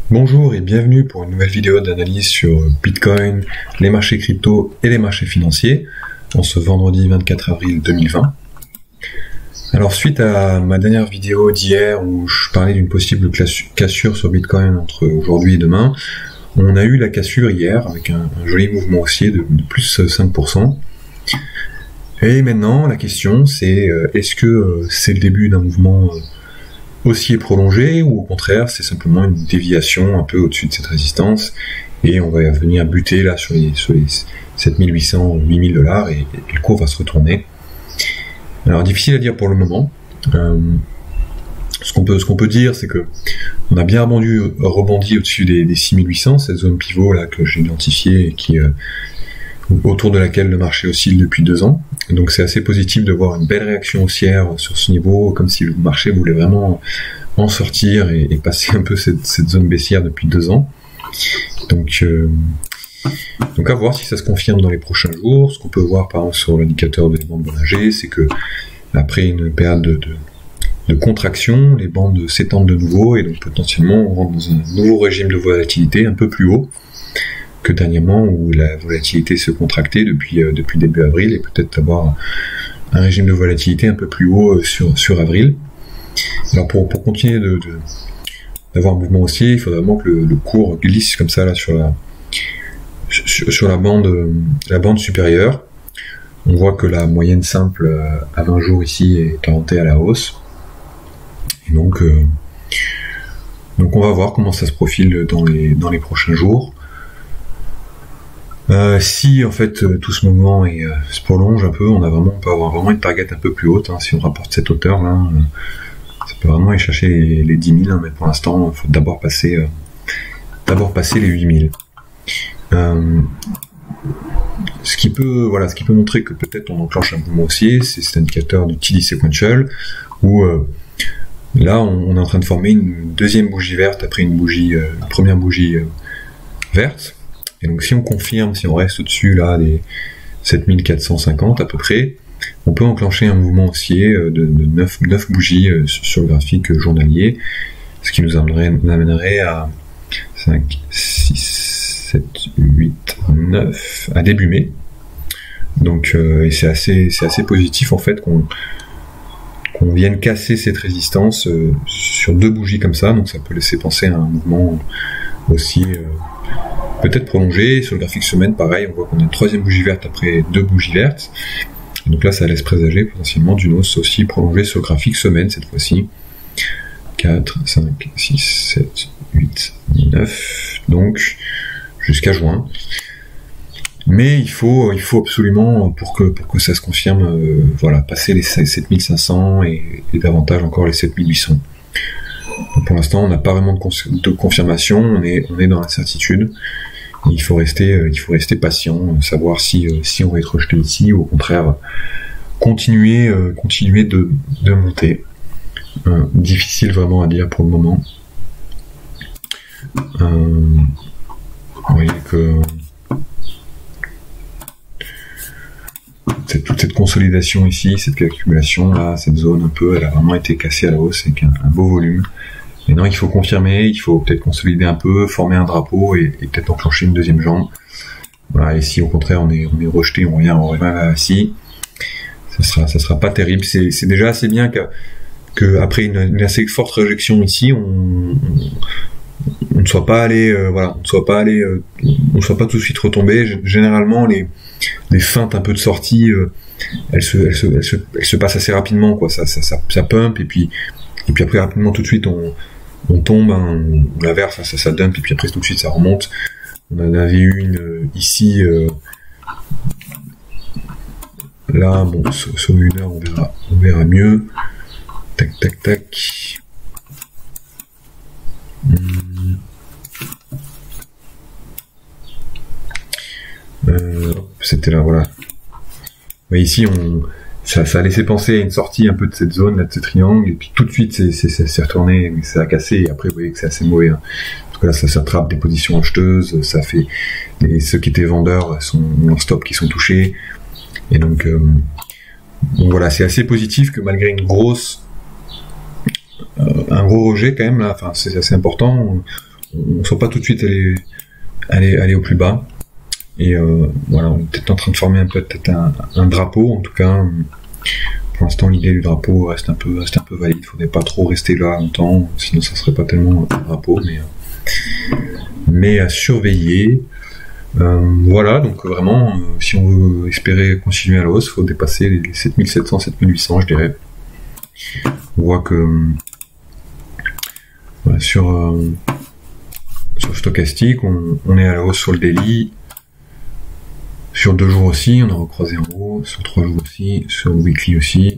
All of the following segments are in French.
Bonjour et bienvenue pour une nouvelle vidéo d'analyse sur Bitcoin, les marchés crypto et les marchés financiers en ce vendredi 24 avril 2020. Alors suite à ma dernière vidéo d'hier où je parlais d'une possible cassure sur Bitcoin entre aujourd'hui et demain, on a eu la cassure hier avec un joli mouvement haussier de plus 5%. Et maintenant la question c'est est-ce que c'est le début d'un mouvement haussier prolongé ou au contraire c'est simplement une déviation un peu au-dessus de cette résistance et on va venir buter là sur les 7800 ou 8000 dollars et le cours va se retourner. Alors difficile à dire pour le moment. Ce qu'on peut dire c'est que on a bien rebondi au-dessus des 6800, cette zone pivot là que j'ai identifiée et qui autour de laquelle le marché oscille depuis 2 ans. Donc c'est assez positif de voir une belle réaction haussière sur ce niveau, comme si le marché voulait vraiment en sortir et passer un peu cette zone baissière depuis 2 ans. Donc à voir si ça se confirme dans les prochains jours. Ce qu'on peut voir par exemple sur l'indicateur des bandes Bollinger, c'est que après une période de contraction, les bandes s'étendent de nouveau et donc potentiellement on rentre dans un nouveau régime de volatilité un peu plus haut que dernièrement où la volatilité se contractait depuis début avril et peut-être avoir un régime de volatilité un peu plus haut sur avril. Alors pour continuer d'avoir un mouvement haussier, il faudrait vraiment que le cours glisse comme ça là sur la bande supérieure. On voit que la moyenne simple à 20 jours ici est orientée à la hausse. Et donc on va voir comment ça se profile dans les prochains jours. Si en fait tout ce mouvement se prolonge un peu, on peut avoir vraiment une target un peu plus haute, hein, si on rapporte cette hauteur là, ça peut vraiment aller chercher les 10 000, hein, mais pour l'instant il faut d'abord passer les 8 000. Ce qui peut montrer que peut-être on enclenche un mouvement haussier, c'est cet indicateur du TD Sequential où là on est en train de former une deuxième bougie verte après une première bougie verte. Et donc si on confirme, si on reste au-dessus là des 7450 à peu près, on peut enclencher un mouvement haussier de 9 bougies sur le graphique journalier, ce qui nous amènerait à 5, 6, 7, 8, 9 à début mai. Donc et c'est assez positif en fait qu'on vienne casser cette résistance sur 2 bougies comme ça, donc ça peut laisser penser à un mouvement haussier peut-être prolongé. Sur le graphique semaine, pareil, on voit qu'on a une 3e bougie verte après 2 bougies vertes. Et donc là, ça laisse présager potentiellement d'une hausse aussi prolongée sur le graphique semaine cette fois-ci. 4, 5, 6, 7, 8, 9, donc jusqu'à juin. Mais il faut absolument, pour que ça se confirme, passer les 7500 et davantage encore les 7800. Donc pour l'instant, on n'a pas vraiment de confirmation, on est dans l'incertitude. Il faut rester patient, savoir si on va être rejeté ici ou au contraire continuer de monter. Difficile vraiment à dire pour le moment. Vous voyez que toute cette consolidation ici, cette accumulation là, cette zone un peu, elle a vraiment été cassée à la hausse avec un beau volume. Maintenant il faut confirmer, il faut peut-être consolider un peu, former un drapeau et peut-être enclencher une deuxième jambe. Voilà, et si au contraire on est rejeté, on revient assis, ça sera pas terrible. C'est déjà assez bien que après une assez forte réjection ici, on ne soit pas allé, on ne soit pas tout de suite retombé. Généralement les feintes un peu de sortie, elles se passent assez rapidement, quoi. Ça pump et puis après rapidement tout de suite on tombe, hein, ou l'inverse, ça dump et puis après tout de suite ça remonte. On en avait eu une ici là, bon sur une heure on verra mieux. Tac tac tac. C'était là, voilà. Mais ici ça a laissé penser à une sortie un peu de cette zone là, de ce triangle, et puis tout de suite c'est retourné, ça a cassé, et après vous voyez que c'est assez mauvais, hein. Parce que là ça s'attrape des positions acheteuses, ça fait ceux qui étaient vendeurs sont en stop qui sont touchés, et donc voilà, c'est assez positif que malgré un gros rejet quand même là, enfin c'est assez important, on ne sent pas tout de suite aller au plus bas. Et voilà, on est peut-être en train de former peut-être un drapeau, en tout cas. Pour l'instant, l'idée du drapeau reste un peu valide. Il faudrait pas trop rester là longtemps, sinon ça serait pas tellement un drapeau, mais à surveiller. Voilà, donc vraiment, si on veut espérer continuer à la hausse, il faut dépasser les 7700, 7800, je dirais. On voit que voilà, sur stochastique, on est à la hausse sur le daily. Sur 2 jours aussi, on a recroisé en haut, sur 3 jours aussi, sur le weekly aussi.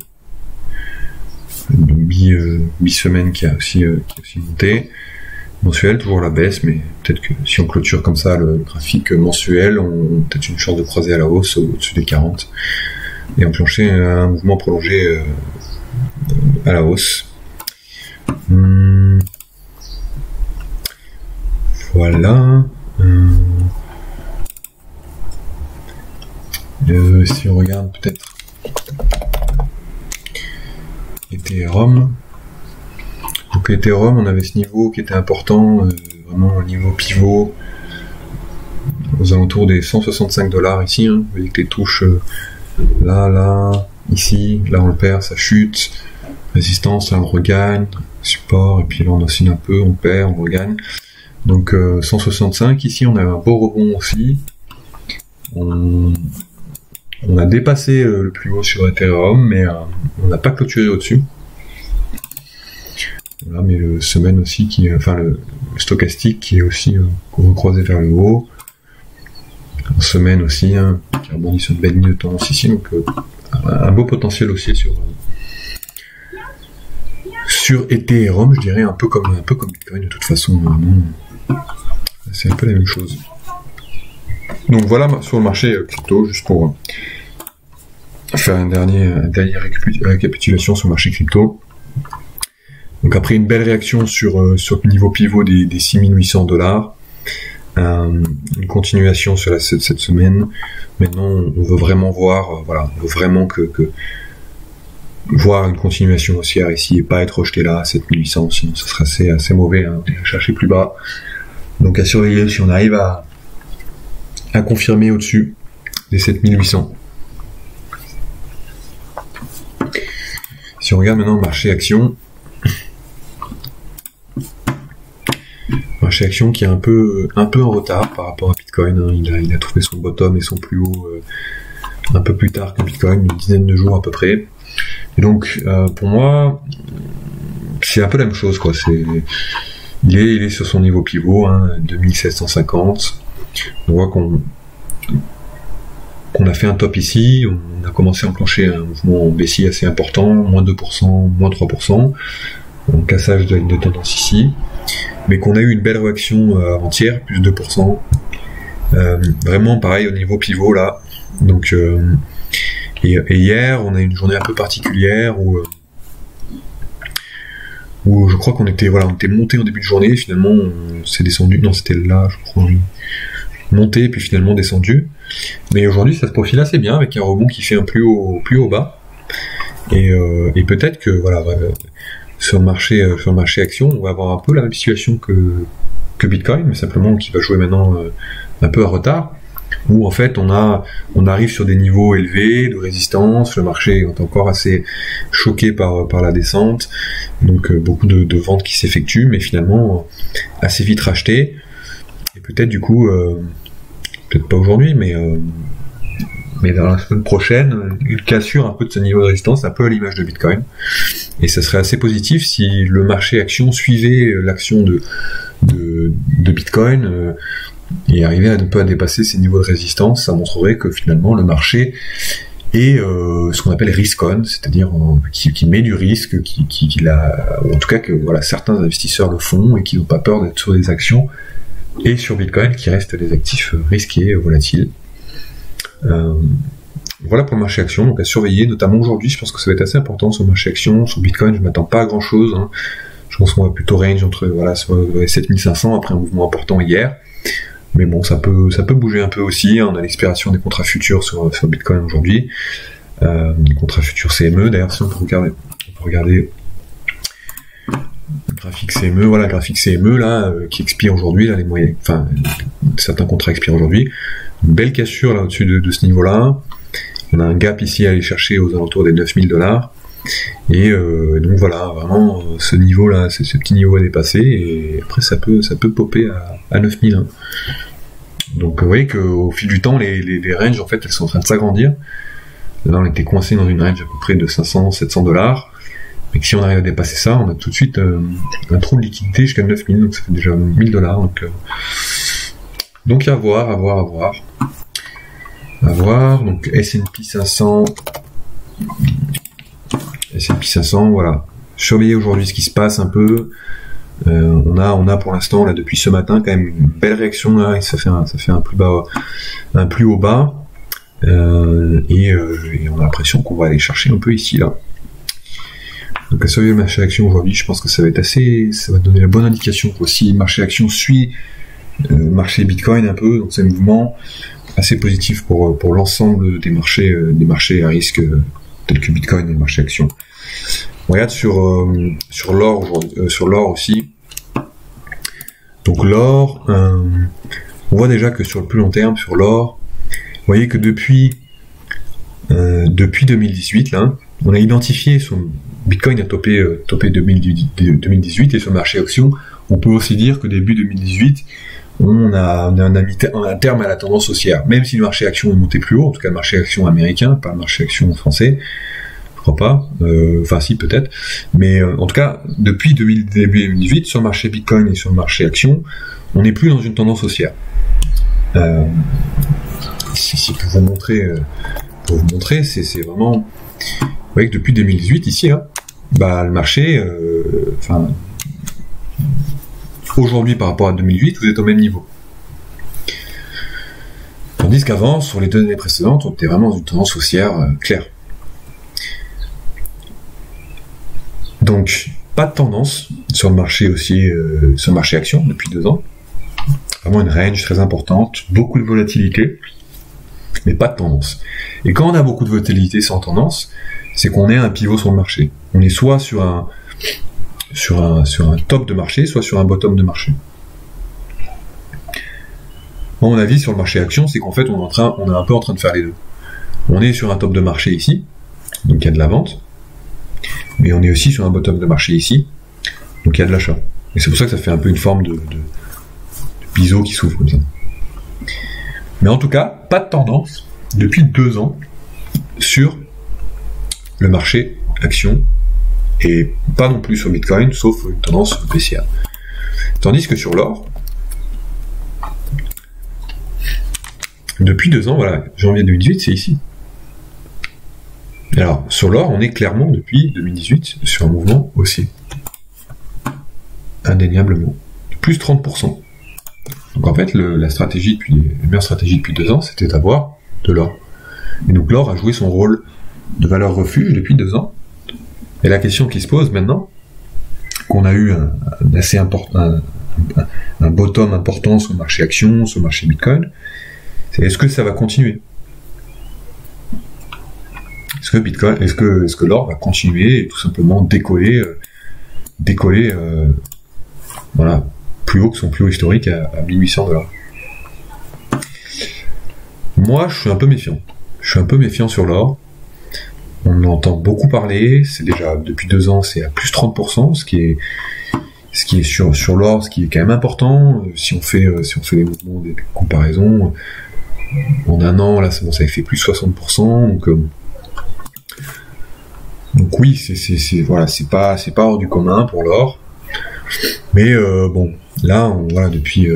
Bi-semaine qui a aussi monté. Mensuel, toujours la baisse, mais peut-être que si on clôture comme ça le graphique mensuel, on a peut-être une chance de croiser à la hausse au-dessus des 40 et enclencher un mouvement prolongé à la hausse. Voilà. Si on regarde peut-être Ethereum. Donc Ethereum, on avait ce niveau qui était important, vraiment un niveau pivot aux alentours des 165 $ ici. Vous voyez que les touches là, ici, là on le perd, ça chute. Résistance, là on regagne. Support, et puis là on oscille un peu, on perd, on regagne. Donc 165, ici on a un beau rebond aussi. On a dépassé le plus haut sur Ethereum, mais on n'a pas clôturé au-dessus. Voilà, mais le semaine aussi, le stochastique qui est aussi recroisé vers le haut. En semaine aussi, qui rebondit sur une belle ligne de tendance ici, donc un beau potentiel aussi sur Ethereum, je dirais un peu comme Bitcoin de toute façon. C'est un peu la même chose. Donc voilà sur le marché crypto, juste pour faire une dernière récapitulation sur le marché crypto. Donc après une belle réaction sur le niveau pivot des 6800 $, une continuation sur cette semaine. Maintenant, on veut vraiment voir, on veut vraiment voir une continuation haussière ici et pas être rejeté là à 7800, sinon ça serait assez mauvais, à chercher plus bas. Donc à surveiller si on arrive à confirmer au-dessus des 7800. Si on regarde maintenant le marché action, qui est un peu en retard par rapport à Bitcoin. Il a trouvé son bottom et son plus haut un peu plus tard que Bitcoin, une dizaine de jours à peu près. Et donc pour moi, c'est un peu la même chose, quoi. Il est sur son niveau pivot, 2750. On voit qu'on a fait un top ici, on a commencé à enclencher un mouvement baissier assez important, moins 2%, moins 3%, un cassage de ligne de tendance ici, mais qu'on a eu une belle réaction avant-hier, plus 2%, vraiment pareil au niveau pivot là. Donc et hier on a eu une journée un peu particulière où je crois qu'on était monté en début de journée, finalement on s'est descendu, non c'était là je crois, oui. Monté puis finalement descendu, mais aujourd'hui ça se profile assez bien avec un rebond qui fait un plus haut bas, et peut-être que sur le marché action on va avoir un peu la même situation que Bitcoin, mais simplement qui va jouer maintenant un peu à retard, où en fait on arrive sur des niveaux élevés de résistance, le marché est encore assez choqué par la descente, donc beaucoup de ventes qui s'effectuent, mais finalement assez vite rachetées. Peut-être du coup, peut-être pas aujourd'hui, mais dans la semaine prochaine, une cassure un peu de ce niveau de résistance, un peu à l'image de Bitcoin. Et ça serait assez positif si le marché action suivait l'action de Bitcoin et arrivait un peu à dépasser ces niveaux de résistance. Ça montrerait que finalement le marché est ce qu'on appelle risk-on, c'est-à-dire qui met du risque, ou en tout cas que certains investisseurs le font et qui n'ont pas peur d'être sur des actions, et sur Bitcoin qui restent des actifs risqués, volatiles. Voilà pour le marché action, donc à surveiller, notamment aujourd'hui. Je pense que ça va être assez important sur le marché action. Sur Bitcoin, je m'attends pas à grand chose, Je pense qu'on va plutôt range entre 7500 après un mouvement important hier. Mais bon, ça peut bouger un peu aussi. On a l'expiration des contrats futurs sur Bitcoin aujourd'hui. Contrats futurs CME, d'ailleurs, si on peut regarder graphique CME, voilà, graphique CME là, qui expire aujourd'hui, là, les moyens, enfin, certains contrats expirent aujourd'hui. Une belle cassure là au-dessus de ce niveau-là. On a un gap ici à aller chercher aux alentours des 9000 $. Et donc voilà, vraiment ce niveau-là, ce petit niveau à dépasser, et après ça peut popper à 9000. Hein. Donc vous voyez qu'au fil du temps, les ranges en fait, elles sont en train de s'agrandir. Là, on était coincé dans une range à peu près de 500-700 $. Mais que si on arrive à dépasser ça, on a tout de suite un trou de liquidité jusqu'à 9000, donc ça fait déjà 1000 $. Donc à voir. À voir, donc S&P 500, voilà. Surveillez aujourd'hui ce qui se passe un peu. On a pour l'instant, là, depuis ce matin, quand même une belle réaction, là, et ça fait un plus haut bas. Et on a l'impression qu'on va aller chercher un peu ici, là. Donc à surveiller le marché action aujourd'hui, je pense que ça va donner la bonne indication que si le marché action suit le marché Bitcoin un peu, donc c'est un mouvement assez positif pour l'ensemble des marchés à risque tels que Bitcoin et le marché action. On regarde sur l'or aujourd'hui, sur l'or aussi. Donc l'or, on voit déjà que sur le plus long terme, sur l'or, vous voyez que depuis 2018 là, on a identifié Bitcoin a topé 2018, et sur le marché action, on peut aussi dire que début 2018, on a mis un terme à la tendance haussière. Même si le marché action est monté plus haut, en tout cas le marché action américain, pas le marché action français, je crois pas, enfin si peut-être, mais en tout cas, depuis début 2018, sur le marché Bitcoin et sur le marché action, on n'est plus dans une tendance haussière. Si pour vous montrer, c'est vraiment... Vous voyez que depuis 2018, ici, là, bah, le marché, aujourd'hui par rapport à 2008, vous êtes au même niveau. Tandis qu'avant, sur les 2 années précédentes, on était vraiment dans une tendance haussière claire. Donc, pas de tendance sur le marché haussier, sur le marché action depuis 2 ans. Vraiment une range très importante, beaucoup de volatilité, mais pas de tendance. Et quand on a beaucoup de volatilité sans tendance, c'est qu'on est à un pivot sur le marché. On est soit sur un top de marché, soit sur un bottom de marché. Mon avis sur le marché action, c'est qu'en fait, on est un peu en train de faire les deux. On est sur un top de marché ici, donc il y a de la vente, mais on est aussi sur un bottom de marché ici, donc il y a de l'achat. Et c'est pour ça que ça fait un peu une forme de biseau qui s'ouvre comme ça. Mais en tout cas, pas de tendance depuis 2 ans sur le marché action, et pas non plus sur Bitcoin, sauf une tendance baissière. Tandis que sur l'or, depuis 2 ans, voilà, janvier 2018, c'est ici. Alors, sur l'or, on est clairement, depuis 2018, sur un mouvement haussier. Indéniablement. Plus 30%. Donc en fait, la meilleure stratégie depuis 2 ans, c'était d'avoir de l'or. Et donc l'or a joué son rôle de valeur refuge depuis 2 ans. Et la question qui se pose maintenant, qu'on a eu un bottom important sur le marché action, sur le marché Bitcoin, c'est est-ce que ça va continuer? Est-ce que l'or va continuer et tout simplement décoller, voilà, plus haut que son plus haut historique à 1800 $. Moi, je suis un peu méfiant. Je suis un peu méfiant sur l'or. On entend beaucoup parler. C'est déjà depuis 2 ans, c'est à plus 30%, ce qui est sur l'or, ce qui est quand même important. Si on fait les mouvements des comparaisons, en 1 an, là, ça a fait plus 60%. Donc oui, c'est pas hors du commun pour l'or. Mais bon, là, depuis,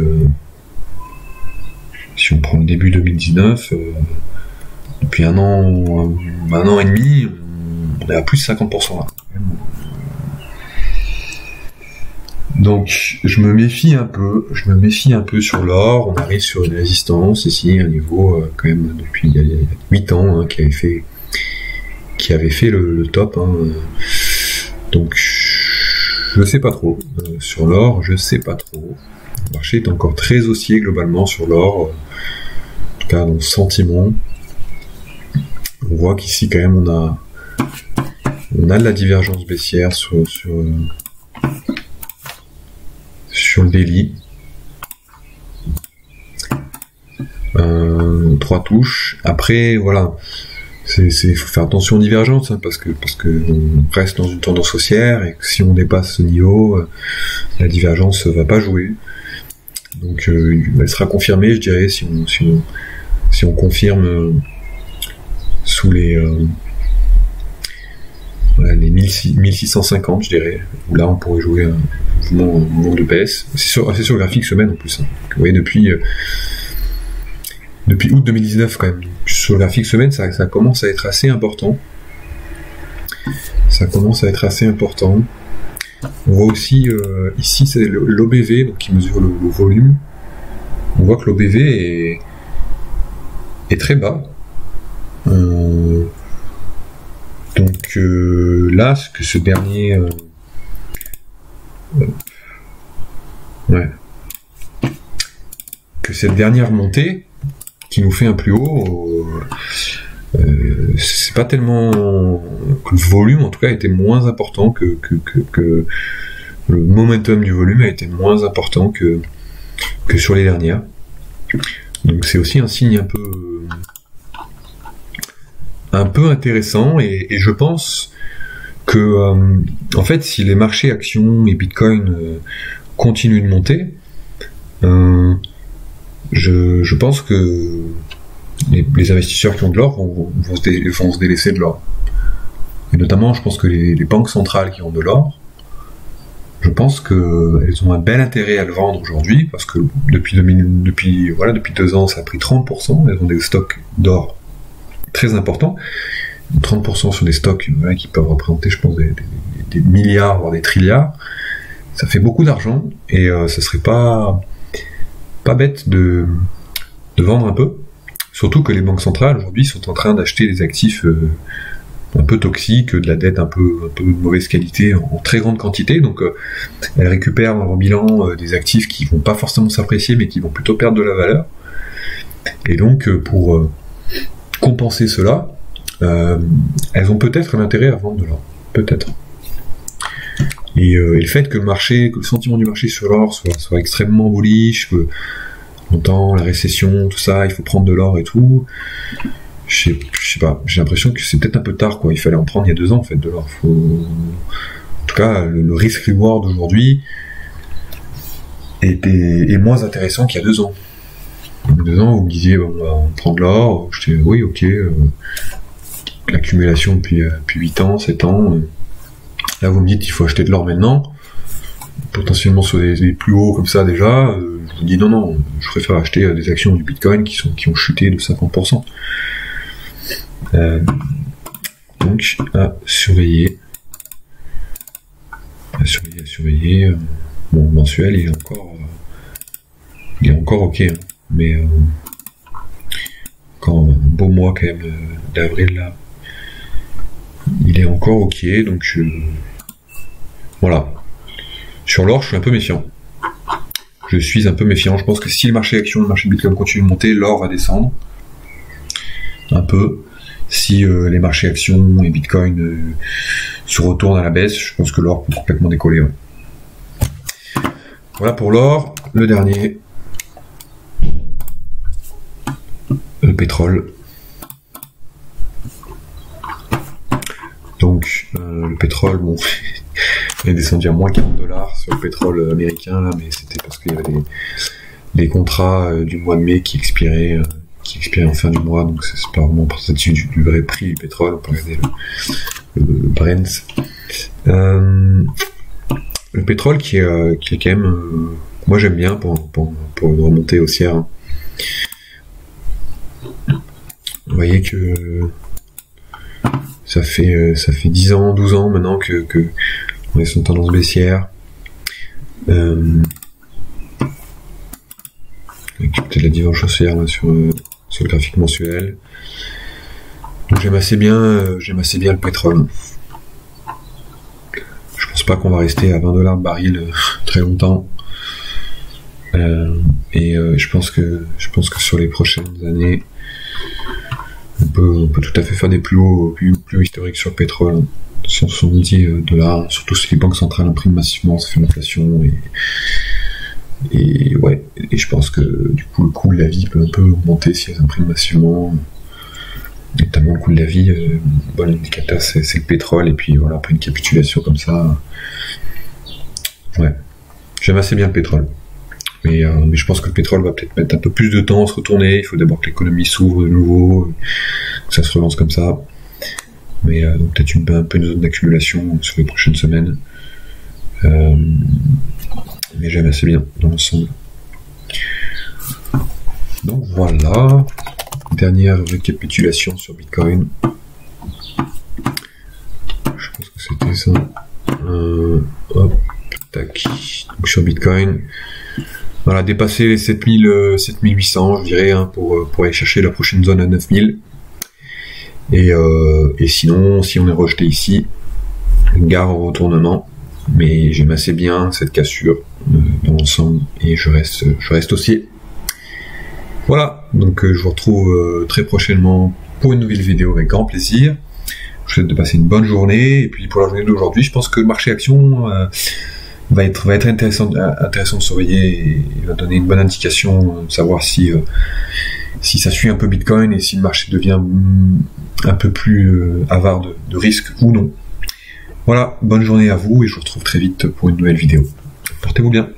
si on prend le début 2019, depuis un an et demi, on est à plus de 50% là. Donc, je me méfie un peu sur l'or. On arrive sur une résistance ici, un niveau quand même depuis il y a 8 ans, hein, qui avait fait le top. Hein. Donc, je sais pas trop. Sur l'or, je sais pas trop. Le marché est encore très haussier globalement sur l'or. En tout cas, dans le sentiment. On voit qu'ici, quand même, on a de la divergence baissière sur sur le daily. 3 touches. Après, voilà, faut faire attention aux divergences, hein, parce que on reste dans une tendance haussière et que si on dépasse ce niveau, la divergence va pas jouer. Donc, elle sera confirmée, je dirais, si on confirme sous les 1650, je dirais, où là on pourrait jouer un mouvement de baisse. C'est sur le graphique semaine en plus. Hein. Donc, vous voyez, depuis août 2019 quand même. Sur le graphique semaine, ça commence à être assez important. Ça commence à être assez important. On voit aussi, ici c'est l'OBV, donc qui mesure le volume. On voit que l'OBV est très bas. Donc là, que ce dernier... que cette dernière montée qui nous fait un plus haut, c'est pas tellement que le volume en tout cas était moins important que le momentum du volume a été moins important que sur les dernières. Donc c'est aussi un signe un peu intéressant et je pense que en fait si les marchés actions et Bitcoin continuent de monter, je pense que les investisseurs qui ont de l'or vont se délaisser de l'or. Et notamment, je pense que les banques centrales qui ont de l'or, je pense qu'elles ont un bel intérêt à le vendre aujourd'hui, parce que depuis 2 ans, ça a pris 30%, elles ont des stocks d'or très importants, 30% sur des stocks qui peuvent représenter, je pense, des milliards, voire des trilliards. Ça fait beaucoup d'argent, et ça serait pas bête de vendre un peu, surtout que les banques centrales aujourd'hui sont en train d'acheter des actifs un peu toxiques, de la dette un peu de mauvaise qualité en très grande quantité, donc elles récupèrent dans leur bilan des actifs qui vont pas forcément s'apprécier mais qui vont plutôt perdre de la valeur, et donc pour compenser cela, elles ont peut-être l'intérêt à vendre de l'or, peut-être. Et le fait que le sentiment du marché sur l'or soit extrêmement bullish, que longtemps la récession, tout ça, il faut prendre de l'or et tout, je sais pas, j'ai l'impression que c'est peut-être un peu tard, quoi. Il fallait en prendre il y a 2 ans en fait de l'or. En tout cas, le risk-reward aujourd'hui est moins intéressant qu'il y a 2 ans. Il y a 2 ans, vous me disiez on va prendre de l'or, je disais oui, ok, l'accumulation depuis 8 ans, 7 ans. Là, vous me dites qu'il faut acheter de l'or maintenant, potentiellement sur des plus hauts comme ça déjà. Je vous dis non, je préfère acheter des actions du Bitcoin qui ont chuté de 50%. Donc, à surveiller. Bon, mensuel, il est encore ok, hein, mais encore un beau mois quand même d'avril là. Il est encore ok, donc voilà. Sur l'or, je suis un peu méfiant. Je pense que si le marché action, le marché Bitcoin continue de monter, l'or va descendre un peu. Si les marchés actions et Bitcoin se retournent à la baisse, je pense que l'or peut complètement décoller. Ouais. Voilà pour l'or. Le dernier, le pétrole. Donc le pétrole, bon, il est descendu à moins $40 sur le pétrole américain là, mais c'était parce qu'il y avait des contrats du mois de mai qui expiraient en fin du mois, donc c'est pas vraiment représentatif du vrai prix du pétrole. On peut regarder le Brent. Le pétrole qui est quand même, moi j'aime bien pour une remontée haussière. Hein. Vous voyez que ça fait 10 ans, 12 ans maintenant que on est sur une tendance baissière. Peut-être la divergence haussière là, sur le graphique mensuel. Donc j'aime assez bien le pétrole. Je pense pas qu'on va rester à $20 le baril très longtemps. Et je pense que sur les prochaines années, on peut tout à fait faire des plus hauts historiques sur le pétrole. $170, surtout si les banques centrales impriment massivement, ça fait l'inflation et Et ouais, et je pense que du coup le coût de la vie peut un peu augmenter si elles impriment massivement. Notamment le coût de la vie, bon, l'indicateur c'est le pétrole, et puis voilà, après une capitulation comme ça, ouais, j'aime assez bien le pétrole. Mais je pense que le pétrole va peut-être mettre un peu plus de temps à se retourner, il faut d'abord que l'économie s'ouvre de nouveau, que ça se relance comme ça. Mais donc peut-être un peu une zone d'accumulation sur les prochaines semaines. Mais j'aime assez bien dans l'ensemble. Donc voilà, dernière récapitulation sur Bitcoin. Je pense que c'était ça. Hop, tac. Donc sur Bitcoin, voilà, dépasser les 7800, je dirais, hein, pour aller chercher la prochaine zone à 9000. Et sinon, si on est rejeté ici, gare au retournement. Mais j'aime assez bien cette cassure dans l'ensemble, et je reste haussier. Voilà, donc je vous retrouve très prochainement pour une nouvelle vidéo avec grand plaisir. Je vous souhaite de passer une bonne journée, et puis pour la journée d'aujourd'hui, je pense que le marché action va être intéressant de surveiller, et va donner une bonne indication de savoir si ça suit un peu Bitcoin, et si le marché devient un peu plus avare de risques ou non. Voilà, bonne journée à vous, et je vous retrouve très vite pour une nouvelle vidéo. Portez-vous bien.